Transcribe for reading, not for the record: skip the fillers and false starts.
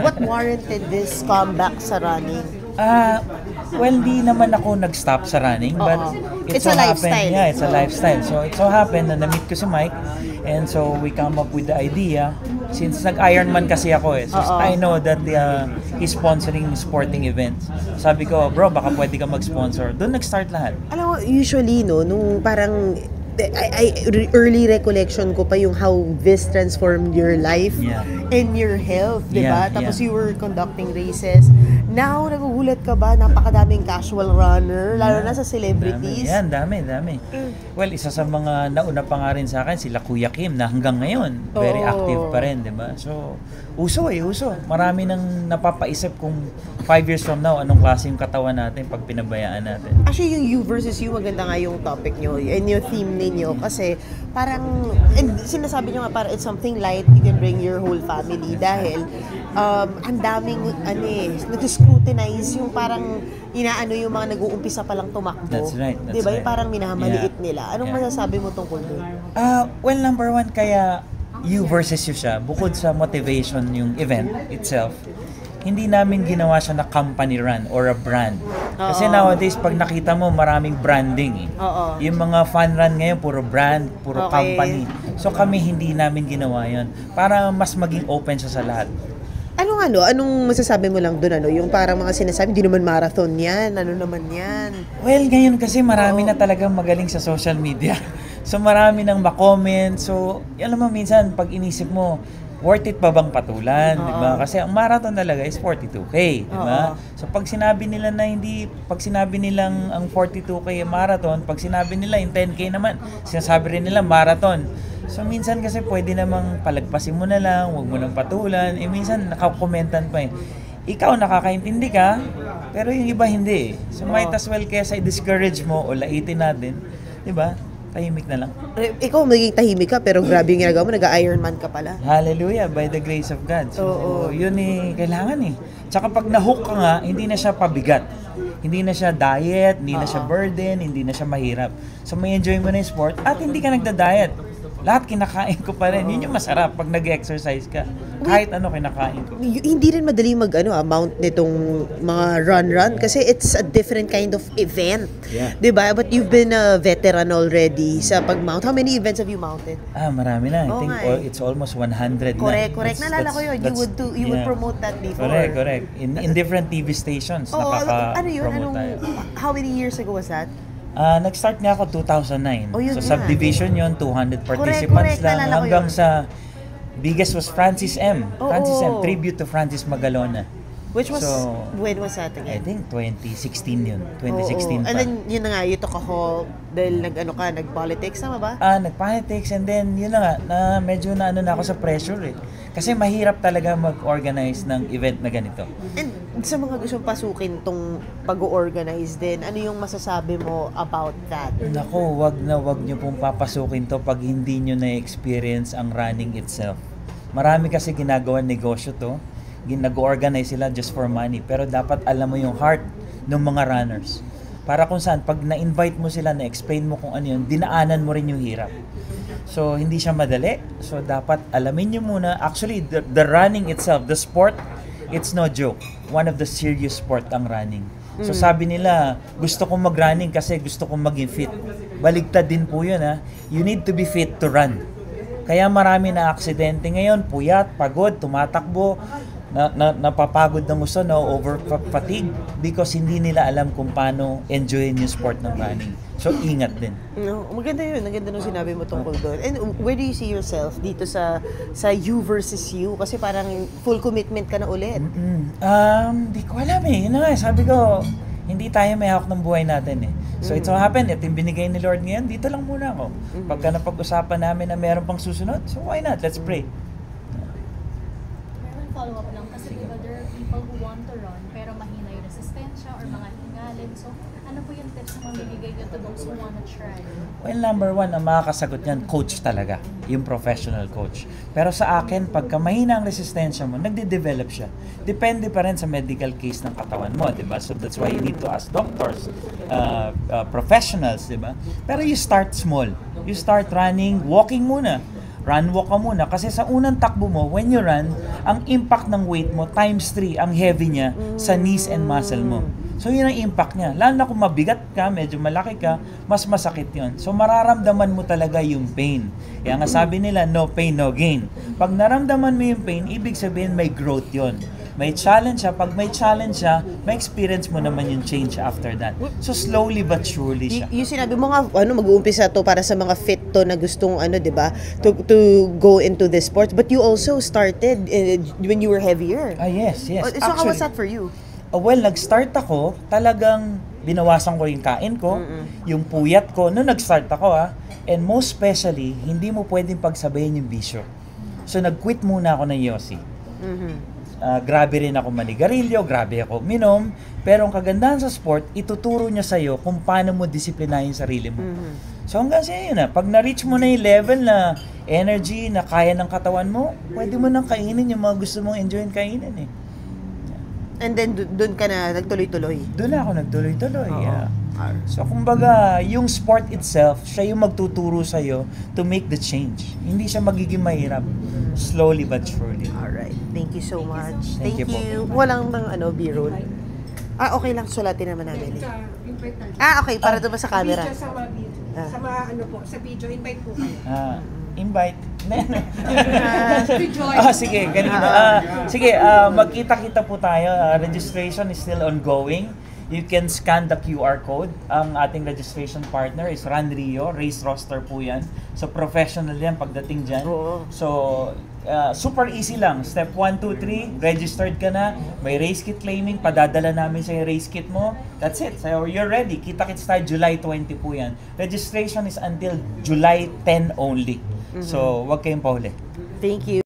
What warranted this comeback sa running? Well, di naman ako nag-stop sa running, but It's a lifestyle. Yeah, it's a lifestyle. So it so happened na na-meet ko si Mike, and so we come up with the idea. Since nag-Ironman kasi ako so I know that he's sponsoring sporting events. Sabi ko, bro, baka pwede ka mag-sponsor. Doon nag-start lahat. Alam mo, usually, no, nung parang early recollection ko pa yung how this transformed your life and your health, di ba? Tapos you were conducting races. Now, nagugulat ka ba? Napakadaming casual runner, lalo na sa celebrities. Dami. Well, isa sa mga nauna pa nga rin sa akin, sila Kuya Kim, na hanggang ngayon, very active pa rin, di ba? So, uso. Marami nang napapaisip kung 5 years from now, anong klase yung katawan natin pag pinabayaan natin. Actually, yung you versus you, maganda nga yung topic nyo and yung theme ninyo kasi parang, and sinasabi nyo nga parang it's something light, you can bring your whole family dahil ang daming nag-scrutinize yung parang inaano yung mga nag-uumpisa palang tumakbo. That's right. Diba? Yung parang minamaliit nila. Anong masasabi mo tungkol doon? Well, number one, kaya you versus you siya, bukod sa motivation yung event itself, hindi namin ginawa siya na company run or a brand. Kasi nowadays, pag nakita mo, maraming branding. Yung mga fun run ngayon, puro brand, puro company. So kami, hindi namin ginawa yun. Para mas maging open siya sa lahat. Anong masasabi mo lang doon? Yung parang mga sinasabi, hindi naman marathon yan, ano naman yan? Well, ngayon kasi marami na talagang magaling sa social media. So marami nang ma-comment. So, alam mo, minsan, pag inisip mo, worth it pa bang patulan, di ba? Kasi ang marathon talaga is 42K, di ba? So pag sinabi nila na pag sinabi nilang ang 42K marathon, pag sinabi nila yung 10K naman, sinasabi rin nila marathon. So minsan kasi pwede namang palagpasin mo na lang, huwag mo nang patulan. Minsan nakakomentan pa ikaw nakakaintindi ka, pero yung iba hindi. So might as well kesa i-discourage mo o laitin natin, di ba? Tahimik na lang. Ikaw magiging tahimik ka, pero grabe yung ginagawa mo, nag-Ironman ka pala. Hallelujah, by the grace of God. So, yun kailangan Tsaka pag na-hook ka nga, hindi na siya pabigat. Hindi na siya diet, hindi na siya burden, hindi na siya mahirap. So, may enjoy mo na yung sport at hindi ka nagda-diet. Lahat kinakain ko pa rin. Yun yung masarap pag nag-exercise ka. Kahit ano kinakain ko. Hindi rin madali mount nitong mga run kasi it's a different kind of event. Yeah. Diba? But you've been a veteran already sa pag-mount. How many events have you mounted? Marami na. I think it's almost 100 na. Correct. Nalala ko yun. You would promote that before. Correct. In different TV stations. Nakaka-promote tayo. How many years ago was that? Nag-start nga ako 2009. So subdivision yon 200 participants correct. lang hanggang sa biggest was Francis M. Tribute to Francis Magalona. Which was, when was that again? I think 2016 yun. 2016 pa. And then, yun na nga, you took a hold dahil nag-politics, tama ba? Nag-politics and then, yun na nga, medyo na ako sa pressure Kasi mahirap talaga mag-organize ng event na ganito. And sa mga gustong pasukin tong pag-organize din, ano yung masasabi mo about that? Naku, wag nyo pong papasukin to pag hindi nyo na-experience ang running itself. Marami kasi ginagawa negosyo to. Nag-organize sila just for money. Pero dapat alam mo yung heart ng mga runners. Para kung saan, pag na-invite mo sila, na-explain mo kung ano yun, dinaanan mo rin yung hirap. So, hindi siya madali. So, dapat alamin nyo muna. Actually, the running itself, the sport, it's no joke. One of the serious sport ang running. So, sabi nila, gusto kong mag-running kasi gusto kong maging fit. Baligtad din po yun, You need to be fit to run. Kaya marami na aksidente ngayon, puyat, pagod, tumatakbo, napapagod ng gusto, over fatigue because hindi nila alam kung paano enjoyin yung sport ng running. So, ingat din. Maganda yun. Maganda nung sinabi mo tungkol doon. And where do you see yourself dito sa you versus you? Kasi parang full commitment ka na ulit. Di ko alam Yun na nga, sabi ko, hindi tayo may hawak ng buhay natin So it so happened, yung binigay ni Lord ngayon, dito lang muna ako. Pagka napag-usapan namin na meron pang susunod, so why not? Let's pray. Follow-up lang kasi diba there are people who want to run pero mahina yung resistensya or mga hingalin. So ano po yung tips na mamibigay nyo to those who want to try? Well, number one, ang makakasagot niyan, coach talaga. Yung professional coach. Pero sa akin, pagka mahina ang resistensya mo, nagde-develop siya. Depende pa rin sa medical case ng katawan mo, di ba? So that's why you need to ask doctors, professionals, di ba? Pero you start small. You start running, walking muna. run walk ka muna. Kasi sa unang takbo mo, when you run, ang impact ng weight mo times 3 ang heavy niya sa knees and muscle mo. So yun ang impact niya. Lalo na kung mabigat ka, medyo malaki ka, mas masakit yun. So mararamdaman mo talaga yung pain. Kaya nga sabi nila, no pain, no gain. Pag naramdaman mo yung pain, ibig sabihin may growth yun. May challenge siya. Pag may challenge siya, may experience mo naman yung change after that. So slowly but surely siya. Yung sinabi mo nga, mag-uumpisa to para sa mga fit to na gustong, 'di ba, to go into this sport. But you also started when you were heavier. Ah, yes. So how was that for you? Well, nag-start ako, talagang binawasan ko yung kain ko, yung puyat ko, nung nag-start ako and most especially, hindi mo pwedeng pagsabayin yung bisyo. So nag-quit muna ako ng Yossi. Grabe rin ako manigarilyo, grabe ako minom, pero ang kagandahan sa sport, ituturo niya sa'yo kung paano mo disiplinahin yung sarili mo. So hanggang sa yun pag na-reach mo na yung level na energy na kaya ng katawan mo, pwede mo nang kainin yung mga gusto mong enjoyin kainin And then doon ka na nagtuloy-tuloy. Doon na ako nagtuloy-tuloy. Oo. So kumbaga, yung sport itself, siya yung magtuturo sa'yo to make the change. Hindi siya magiging mahirap. Slowly but surely. Alright. Thank you so much. Thank you po. Walang B-roll. Okay lang. Sulatin naman namin. Okay. Para doon sa camera. Video sa sa video, invite po kayo. Invite. Join. Sige, ganito. Sige, magkita-kita po tayo. Registration is still ongoing. You can scan the QR code. Ang ating registration partner is Run Rio. Race roster po yan. So, professional yan pagdating dyan. Oo. So, super easy lang. Step 1, 2, 3, registered ka na. May race kit claiming. Padadala namin sa race kit mo. That's it. So, you're ready. Kita-kits tayo July 20 po yan. Registration is until July 10 only. So, wag kayong pauli. Thank you.